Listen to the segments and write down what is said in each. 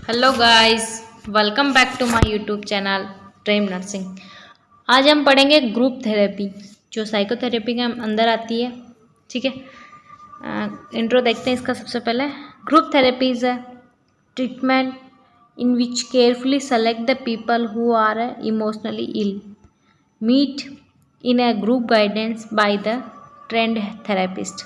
Hello guys, welcome back to my YouTube channel dream nursing. आज हम पढ़ेंगे group therapy जो साइकोथेरेपी के अंदर आती है। ठीक है, इंट्रो देखते हैं इसका। सबसे पहले group therapy is a treatment in which carefully select the people who are emotionally ill meet in a group guidance by the trained therapist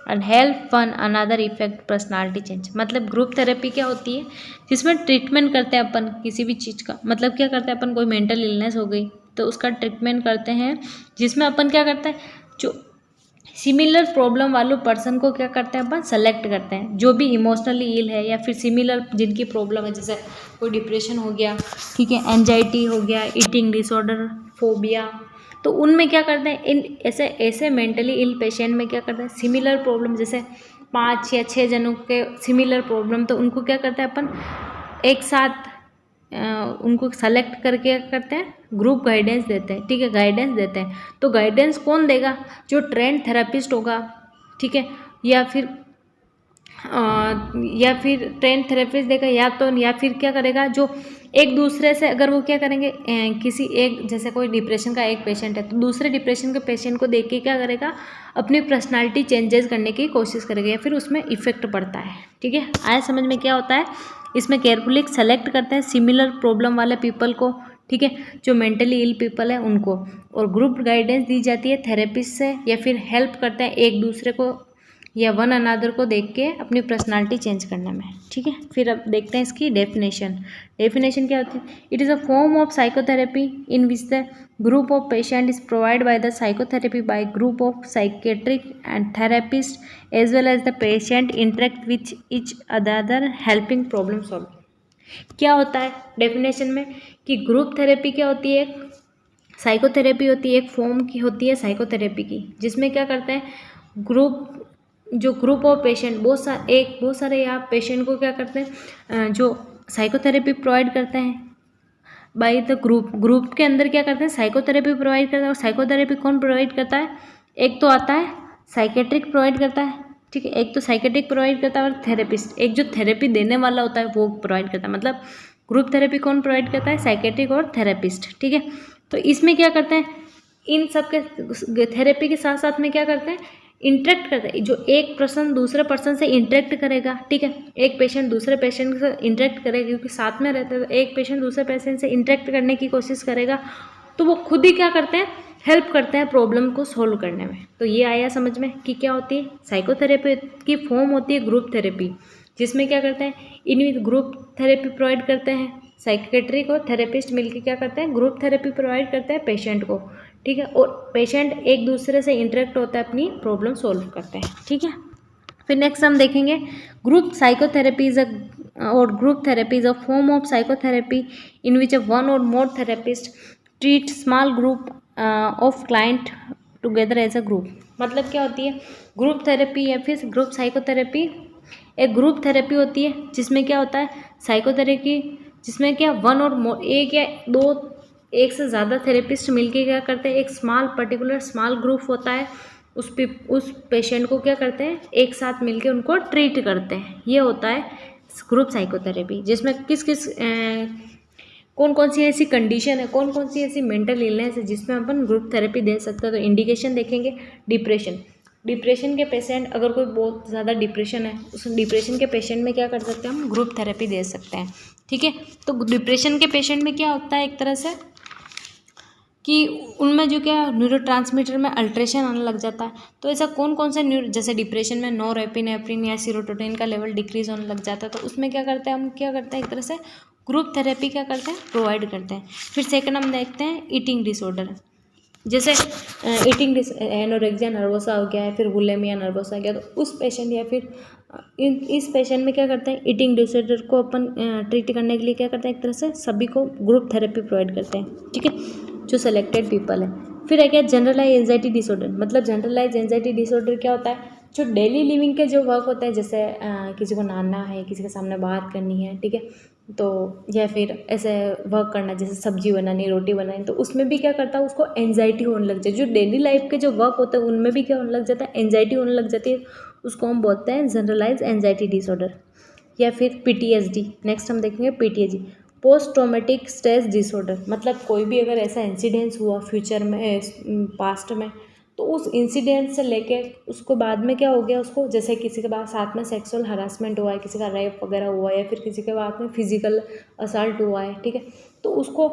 and help one another effect personality change। मतलब group therapy क्या होती है, जिसमें treatment करते हैं अपन किसी भी चीज़ का। मतलब क्या करते हैं अपन, कोई मेंटल इलनेस हो गई तो उसका ट्रीटमेंट करते हैं, जिसमें अपन क्या करते हैं, जो सिमिलर प्रॉब्लम वाले पर्सन को क्या करते हैं अपन सेलेक्ट करते हैं, जो भी इमोशनली इल है या फिर सिमिलर जिनकी प्रॉब्लम है, जैसे कोई डिप्रेशन हो गया, ठीक है, एंजाइटी हो गया, ईटिंग डिसऑर्डर, फोबिया। तो उनमें क्या करते हैं, इन ऐसे ऐसे मेंटली इल पेशेंट में क्या करते हैं, सिमिलर प्रॉब्लम जैसे 5 या 6 जनों के सिमिलर प्रॉब्लम, तो उनको क्या करते हैं अपन एक साथ उनको सेलेक्ट करके क्या करते हैं, ग्रुप गाइडेंस देते हैं। ठीक है, गाइडेंस देते हैं। तो गाइडेंस कौन देगा, जो ट्रेंड थेरेपिस्ट होगा। ठीक है, या फिर ट्रेंड थेरेपिस्ट देगा, या फिर क्या करेगा, जो एक दूसरे से अगर वो क्या करेंगे, किसी एक, जैसे कोई डिप्रेशन का एक पेशेंट है तो दूसरे डिप्रेशन के पेशेंट को देख के क्या करेगा, अपनी पर्सनालिटी चेंजेस करने की कोशिश करेगा या फिर उसमें इफेक्ट पड़ता है। ठीक है, आया समझ में क्या होता है। इसमें केयरफुली सेलेक्ट करते हैं सिमिलर प्रॉब्लम वाले पीपल को। ठीक है, जो मेंटली इल पीपल है उनको, और ग्रुप गाइडेंस दी जाती है थेरेपिस्ट से, या फिर हेल्प करते हैं एक दूसरे को या वन अनदर को देख के अपनी पर्सनालिटी चेंज करने में। ठीक है, फिर अब देखते हैं इसकी डेफिनेशन। डेफिनेशन क्या होती है, it is a form of psychotherapy in which the group of patient is provide by the psychotherapy by group of psychiatric and therapist as well as the patient interact which each other helping problem solve. क्या होता है definition में, कि group therapy क्या होती है, psychotherapy होती है, एक फॉर्म की होती है साइकोथेरेपी की, जिसमें क्या करते हैं, ग्रुप ऑफ पेशेंट, बहुत सारे यहाँ पेशेंट को क्या करते हैं, जो साइकोथेरेपी प्रोवाइड करते हैं बाय द ग्रुप के अंदर क्या करते हैं, साइकोथेरेपी प्रोवाइड करता है। और साइकोथेरेपी कौन प्रोवाइड करता है, एक तो आता है साइकेट्रिक प्रोवाइड करता है। ठीक है, एक तो साइकेट्रिक प्रोवाइड करता है, और थेरेपिस्ट, एक जो थेरेपी देने वाला होता है वो प्रोवाइड करता है। मतलब ग्रुप थेरेपी कौन प्रोवाइड करता है, साइकेट्रिक और थेरेपिस्ट। ठीक है, तो इसमें क्या करते हैं, इन सब के थेरेपी के साथ साथ में क्या करते हैं, इंटरेक्ट करते हैं। जो एक पर्सन दूसरे पर्सन से इंटरेक्ट करेगा, ठीक है, एक पेशेंट दूसरे पेशेंट से इंटरेक्ट करेगा, क्योंकि साथ में रहते हैं, तो एक पेशेंट दूसरे पेशेंट से इंटरेक्ट करने की कोशिश करेगा, तो वो खुद ही क्या करते हैं, हेल्प करते हैं प्रॉब्लम को सोल्व करने में। तो ये आया समझ में कि क्या होती है, साइकोथेरेपी की फॉर्म होती है ग्रुप थेरेपी, जिसमें क्या करते हैं, इन ग्रुप थेरेपी प्रोवाइड करते हैं, साइकेट्रिक और थेरेपिस्ट मिलकर क्या करते हैं, ग्रुप थेरेपी प्रोवाइड करते हैं पेशेंट को। ठीक है, और पेशेंट एक दूसरे से इंटरेक्ट होता है, अपनी प्रॉब्लम सोल्व करते हैं। ठीक है, फिर नेक्स्ट हम देखेंगे group psychotherapy is group therapy is a form of psychotherapy in which one or more therapist treat small group of client together as a group. मतलब क्या होती है ग्रुप थेरेपी या फिर ग्रुप साइकोथेरेपी, एक ग्रुप थेरेपी होती है जिसमें क्या होता है, साइकोथेरेपी जिसमें क्या वन और मोर, एक या दो, एक से ज़्यादा थेरेपिस्ट मिलके क्या करते हैं, एक पर्टिकुलर स्मॉल ग्रुप होता है, उस पेशेंट को क्या करते हैं, एक साथ मिलके उनको ट्रीट करते हैं। ये होता है ग्रुप साइकोथेरेपी, जिसमें कौन कौन सी ऐसी कंडीशन है, कौन कौन सी ऐसी मेंटल इलनेस है जिसमें अपन ग्रुप थेरेपी दे सकते हैं। तो इंडिकेशन देखेंगे, डिप्रेशन के पेशेंट, अगर कोई बहुत ज़्यादा डिप्रेशन है, उस डिप्रेशन के पेशेंट में क्या कर सकते हैं, हम ग्रुप थेरेपी दे सकते हैं। ठीक है, तो डिप्रेशन के पेशेंट में क्या होता है, एक तरह से कि उनमें जो क्या न्यूरोट्रांसमीटर में अल्ट्रेशन आने लग जाता है। तो ऐसा कौन कौन से जैसे डिप्रेशन में नोरेपिनेफ्रिन या सीरोटोनिन का लेवल डिक्रीज होने लग जाता है, तो उसमें क्या करते हैं, हम क्या करते हैं, एक तरह से ग्रुप थेरेपी क्या करते हैं, प्रोवाइड करते हैं। फिर सेकंड हम देखते हैं ईटिंग डिसऑर्डर, जैसे एनोरेक्सिया नर्वोसा हो गया है, फिर बुलिमिया नर्वोसा हो गया, तो उस पेशेंट या फिर इस पेशेंट में क्या करते हैं, ईटिंग डिसऑर्डर को अपन ट्रीट करने के लिए क्या करते हैं, एक तरह से सभी को ग्रुप थेरेपी प्रोवाइड करते हैं। ठीक है, जो सेलेक्टेड पीपल है। फिर है क्या, जनरलाइज एंजाइटी डिसऑर्डर। मतलब जनरलाइज एंजाइटी डिसऑर्डर क्या होता है, जो डेली लिविंग के जो वर्क होते हैं, जैसे किसी को नहाना है, किसी के सामने बात करनी है, ठीक है, तो या फिर ऐसे वर्क करना, जैसे सब्जी बनानी, रोटी बनानी, तो उसमें भी क्या करता है, उसको एंजाइटी होने लग जाती है। जो डेली लाइफ के जो वर्क होते हैं उनमें भी क्या होने लग जाता है, एंजाइटी होने लग जाती है, उसको हम बोलते हैं जनरलाइज एंजाइटी डिसऑर्डर। या फिर PTSD। नेक्स्ट हम देखेंगे PTSD, post traumatic stress disorder. मतलब कोई भी अगर ऐसा इंसिडेंस हुआ फ्यूचर में, पास्ट में, तो उस इंसिडेंट से लेके उसको बाद में क्या हो गया, उसको जैसे किसी के बाद साथ में सेक्सुअल हरासमेंट हुआ है, किसी का रेप वगैरह हुआ है, या फिर किसी के बाद में फिजिकल असल्ट हुआ है, ठीक है, तो उसको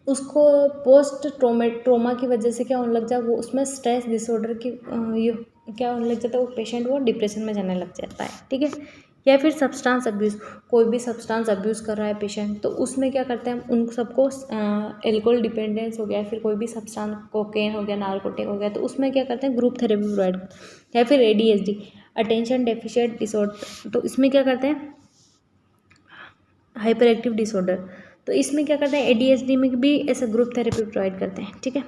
उसको पोस्ट ट्रोमा की वजह से क्या होने लग जाए, वो उसमें स्ट्रेस डिसऑर्डर की ये क्या होने लग जाता है, वो पेशेंट वो डिप्रेशन में जाने लग जाता है, ठीक है। या फिर सब्सटेंस अब्यूज़, कोई भी सब्सटेंस अब्यूज़ कर रहा है पेशेंट, तो उसमें क्या करते हैं, उन सबको एल्कोहल डिपेंडेंस हो गया, फिर कोई भी सब्सटेंस, कोकेन हो गया, नारकोटिक हो गया, तो उसमें क्या करते हैं, ग्रुप थेरेपी प्रोवाइड करते हैं। या फिर ADHD, अटेंशन डेफिशिएंट डिसऑर्डर, तो इसमें क्या करते हैं, हाइपर एक्टिव डिसऑर्डर, तो इसमें क्या करते हैं, ADHD में भी ऐसे ग्रुप थेरेपी प्रोवाइड करते हैं, ठीक है।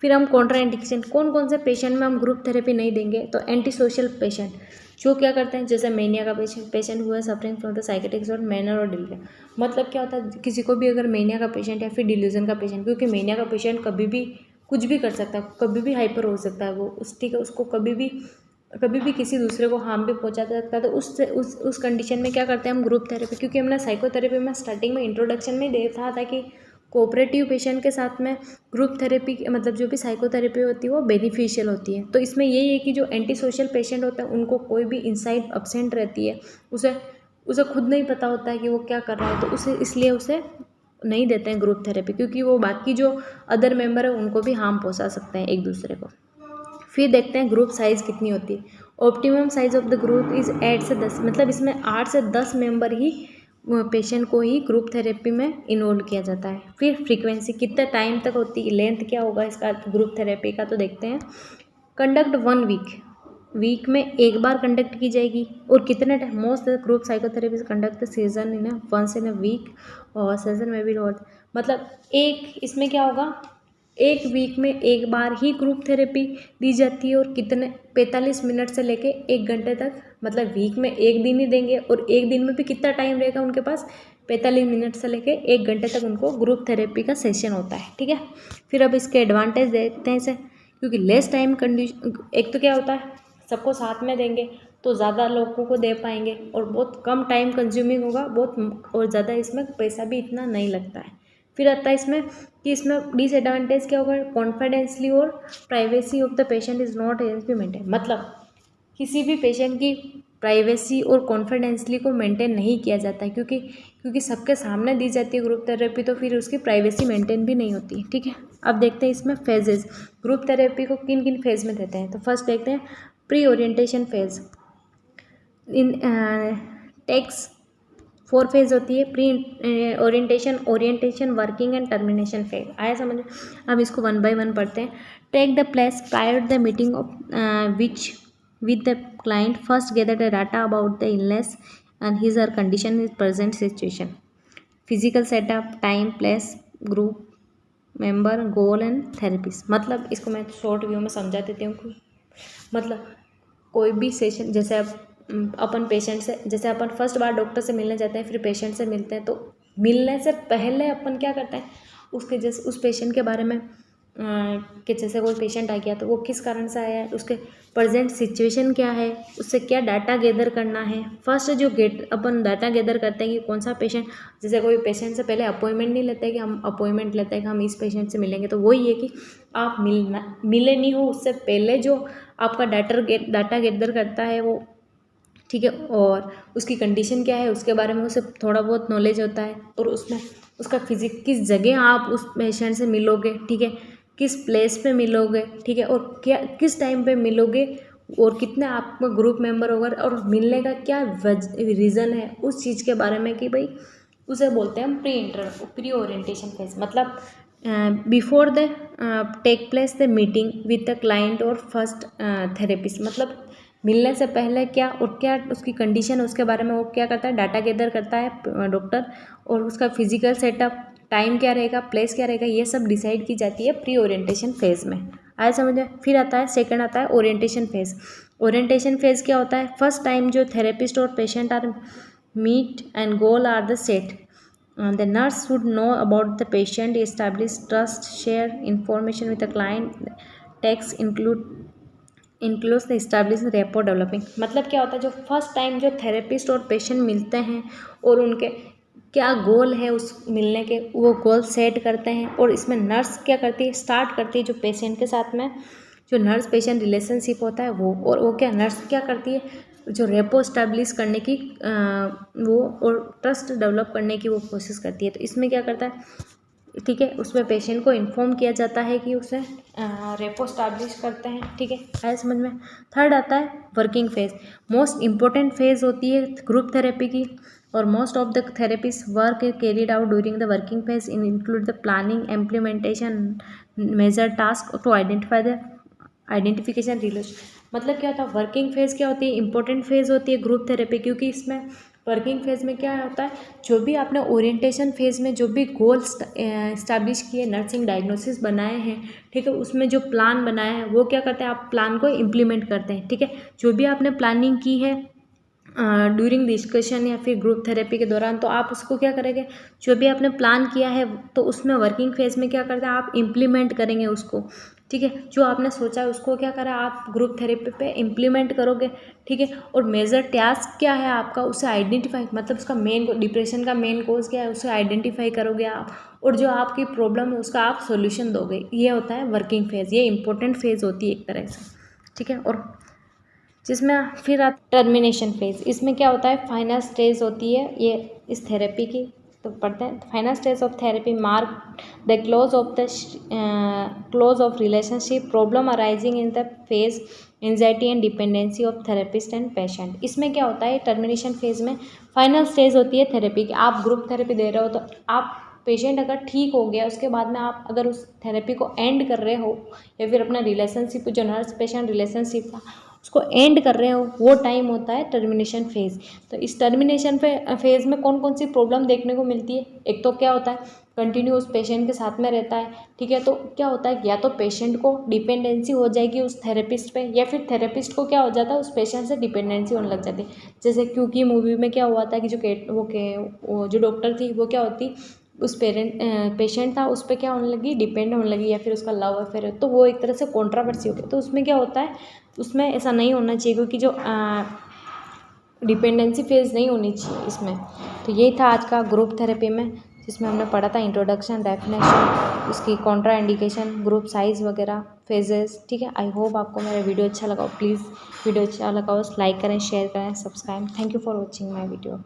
फिर हम कॉन्ट्रा इंडिकेशन, कौन कौन से पेशेंट में हम ग्रुप थेरेपी नहीं देंगे, तो एंटी सोशल पेशेंट, जो क्या करते हैं, जैसे मेनिया का पेशेंट हुआ है, सफरिंग फ्रॉम द साइकेट्रिक और मैनर और डिलीजन। मतलब क्या होता है, किसी को भी अगर मेनिया का पेशेंट या फिर डिल्यूजन का पेशेंट, क्योंकि मेनिया का पेशेंट कभी भी कुछ भी कर सकता है, कभी भी हाइपर हो सकता है वो, उस ठीक है, उसको कभी भी किसी दूसरे को हार्म भी पहुंचा सकता है, तो उस कंडीशन में क्या करते हैं हम, ग्रुप थेरेपी। क्योंकि हमने साइकोथेरेपी में स्टार्टिंग में इंट्रोडक्शन में देखा था कि कोऑपरेटिव पेशेंट के साथ में ग्रुप थेरेपी, मतलब जो भी साइकोथेरेपी होती है वो बेनिफिशियल होती है। तो इसमें यही है कि जो एंटी सोशल पेशेंट होता है उनको कोई भी इंसाइट अब्सेंट रहती है, उसे उसे खुद नहीं पता होता है कि वो क्या कर रहा है, तो उसे इसलिए उसे नहीं देते हैं ग्रुप थेरेपी, क्योंकि वो बाकी जो अदर मेंबर है उनको भी हार्म पहुंचा सकते हैं एक दूसरे को। फिर देखते हैं ग्रुप साइज़ कितनी होती है। Optimum size of the group is 8 से 10, मतलब इसमें 8 से 10 मेंबर ही पेशेंट को ही ग्रुप थेरेपी में इन्वॉल्व किया जाता है। फिर फ्रीक्वेंसी कितने टाइम तक होती है, लेंथ क्या होगा इसका ग्रुप थेरेपी का, तो देखते हैं। कंडक्ट 1 वीक में एक बार कंडक्ट की जाएगी। और कितने time, most group psychotherapy conduct session in once in a week, और सीजन में भी रोज, मतलब एक इसमें क्या होगा, एक वीक में एक बार ही ग्रुप थेरेपी दी जाती है। और कितने, 45 मिनट से लेके 1 घंटे तक, मतलब वीक में एक दिन ही देंगे, और एक दिन में भी कितना टाइम रहेगा उनके पास, 45 मिनट से लेके 1 घंटे तक उनको ग्रुप थेरेपी का सेशन होता है, ठीक है। फिर अब इसके एडवांटेज देखते हैं इसे, क्योंकि लेस टाइम कंडीशन, एक तो क्या होता है सबको साथ में देंगे तो ज़्यादा लोगों को दे पाएंगे, और बहुत कम टाइम कंज्यूमिंग होगा बहुत, और ज़्यादा इसमें पैसा भी इतना नहीं लगता है। फिर आता है इसमें कि इसमें डिसएडवांटेज क्या होगा, कॉन्फिडेंसली और privacy of the patient is not as be maintain, मतलब किसी भी पेशेंट की प्राइवेसी और कॉन्फिडेंसली को मेंटेन नहीं किया जाता है, क्योंकि सबके सामने दी जाती है ग्रुप थेरेपी, तो फिर उसकी प्राइवेसी मेंटेन भी नहीं होती है, ठीक है। अब देखते हैं इसमें फेजेस, ग्रुप थेरेपी को किन किन फेज में देते हैं। तो फर्स्ट देखते हैं प्री ओरिएंटेशन फेज, इन टेक्स 4 फेज होती है, pre orientation, working and termination phase. आया समझ में। अब इसको 1 by 1 पढ़ते हैं। Take the place prior the meeting of which with the client, first gather the data about the illness and his or condition in present situation, physical setup, time, place, group member, goal and therapies। मतलब इसको मैं short view में समझा देती हूँ। मतलब कोई भी सेशन, जैसे अब अपन पेशेंट से, जैसे अपन फर्स्ट बार डॉक्टर से मिलने जाते हैं, फिर पेशेंट से मिलते हैं, तो मिलने से पहले अपन क्या करते हैं, उसके जैसे उस पेशेंट के बारे में कि जैसे कोई पेशेंट आ गया तो वो किस कारण से आया है, उसके प्रेजेंट सिचुएशन क्या है, उससे क्या डाटा गैदर करना है। फर्स्ट जो अपन डाटा गैदर करते हैं कि कौन सा पेशेंट, जैसे कोई पेशेंट से पहले अपॉइंटमेंट नहीं लेते हैं कि हम अपॉइंटमेंट लेते हैं कि हम इस पेशेंट से मिलेंगे, तो वही है कि आप मिले नहीं हो, उससे पहले जो आपका डाटा गैदर करता है वो, ठीक है, और उसकी कंडीशन क्या है उसके बारे में उसे थोड़ा बहुत नॉलेज होता है, और उसमें उसका फिजिक, किस जगह आप उस पेशेंट से मिलोगे, ठीक है, किस प्लेस पे मिलोगे, ठीक है, और क्या किस टाइम पे मिलोगे, और कितने आपका ग्रुप मेंबर होगा, और मिलने का क्या रीज़न है उस चीज़ के बारे में, कि भाई उसे बोलते हैं हम प्री ओरिएंटेशन फेज। मतलब before the take place the meeting with the client और फर्स्ट थेरेपिस्ट, मतलब मिलने से पहले क्या, और क्या उसकी कंडीशन है उसके बारे में वो क्या करता है, डाटा गैदर करता है डॉक्टर, और उसका फिजिकल सेटअप, टाइम क्या रहेगा, प्लेस क्या रहेगा, ये सब डिसाइड की जाती है प्री ओरिएंटेशन फेज में। आया समझ में। फिर आता है सेकंड, आता है ओरिएंटेशन फेज। ओरिएंटेशन फेज क्या होता है, फर्स्ट टाइम जो थेरेपिस्ट और patient are meet and goal are the set, the nurse should know about the patient, establish trust, share information with the client, texts include includes the establish repo developing. मतलब क्या होता है, जो first time जो therapist और patient मिलते हैं और उनके क्या गोल है उस मिलने के, वो गोल सेट करते हैं। और इसमें नर्स क्या करती है, स्टार्ट करती है जो पेशेंट के साथ में जो नर्स पेशेंट रिलेशनशिप होता है वो, और वो क्या नर्स क्या करती है, जो रेपो स्टैब्लिश करने की वो और ट्रस्ट डेवलप करने की वो कोशिश करती है। तो इसमें क्या करता है, ठीक है, उसमें पेशेंट को इन्फॉर्म किया जाता है कि उसे रेपो स्टैब्लिश करते हैं। ठीक है, आया समझ में। थर्ड आता है working phase. Most important phase होती है ग्रुप थेरेपी की, और most of the therapies work carried out during the working phase in include the planning, implementation, major task to identify the identification relation. मतलब क्या होता है, वर्किंग फेज क्या होती है, इंपॉर्टेंट फेज होती है ग्रुप थेरेपी, क्योंकि इसमें वर्किंग फेज में क्या होता है, जो भी आपने ओरिएंटेशन फेज में जो भी गोल इस्टेब्लिश किए, नर्सिंग डायग्नोसिस बनाए हैं, ठीक है, उसमें जो प्लान बनाया है वो क्या करते हैं, आप प्लान को इम्प्लीमेंट करते हैं। ठीक है, जो भी आपने प्लानिंग की है ड्यूरिंग डिस्कशन या फिर ग्रुप थेरेपी के दौरान, तो आप उसको क्या करेंगे, जो भी आपने प्लान किया है तो उसमें वर्किंग फेज में क्या करते हैं, आप इम्प्लीमेंट करेंगे उसको। ठीक है, जो आपने सोचा है उसको क्या करा, आप ग्रुप थेरेपी पे इम्प्लीमेंट करोगे। ठीक है, और मेजर टास्क क्या है आपका, उसे आइडेंटिफाई, मतलब उसका मेन डिप्रेशन का मेन कोज क्या है उसे आइडेंटिफाई करोगे आप, और जो आपकी प्रॉब्लम है उसका आप सोल्यूशन दोगे। ये होता है वर्किंग फेज, ये इंपॉर्टेंट फेज होती है एक तरह से। ठीक है, और जिसमें फिर टर्मिनेशन फेज, इसमें क्या होता है, फाइनल स्टेज होती है ये इस थेरेपी की। तो पढ़ते हैं, final stage of therapy mark the close of relationship, problem arising in the phase, anxiety and dependency of therapist and patient. इसमें क्या होता है, टर्मिनेशन फेज में फाइनल स्टेज होती है थेरेपी की। आप ग्रुप थेरेपी दे रहे हो तो आप पेशेंट अगर ठीक हो गया उसके बाद में आप अगर उस थेरेपी को एंड कर रहे हो, या फिर अपना रिलेशनशिप जो नर्स पेशेंट रिलेशनशिप था उसको एंड कर रहे हो, वो टाइम होता है टर्मिनेशन फेज। तो इस टर्मिनेशन फेज में कौन कौन सी प्रॉब्लम देखने को मिलती है, एक तो क्या होता है, कंटिन्यू उस पेशेंट के साथ में रहता है। ठीक है, तो क्या होता है, या तो पेशेंट को डिपेंडेंसी हो जाएगी उस थेरेपिस्ट पे, या फिर थेरेपिस्ट को क्या हो जाता है, उस पेशेंट से डिपेंडेंसी होने लग जाती है। जैसे क्योंकि मूवी में क्या हुआ था कि वो जो डॉक्टर थी वो क्या होती, उस पेशेंट था उस पर क्या होने लगी, डिपेंड होने लगी, या फिर उसका लव अफेयर है, तो वो एक तरह से कॉन्ट्रावर्सी हो गई। तो उसमें क्या होता है, उसमें ऐसा नहीं होना चाहिए, क्योंकि जो डिपेंडेंसी फेज नहीं होनी चाहिए इसमें। तो यही था आज का ग्रुप थेरेपी में, जिसमें हमने पढ़ा था इंट्रोडक्शन, डेफिनेशन, उसकी कॉन्ट्रा इंडिकेशन, ग्रुप साइज वगैरह, फेजेस। ठीक है, आई होप आपको मेरा वीडियो अच्छा लगा। प्लीज़ वीडियो अच्छा लगा हो लाइक करें, शेयर करें, subscribe. Thank you for watching my video.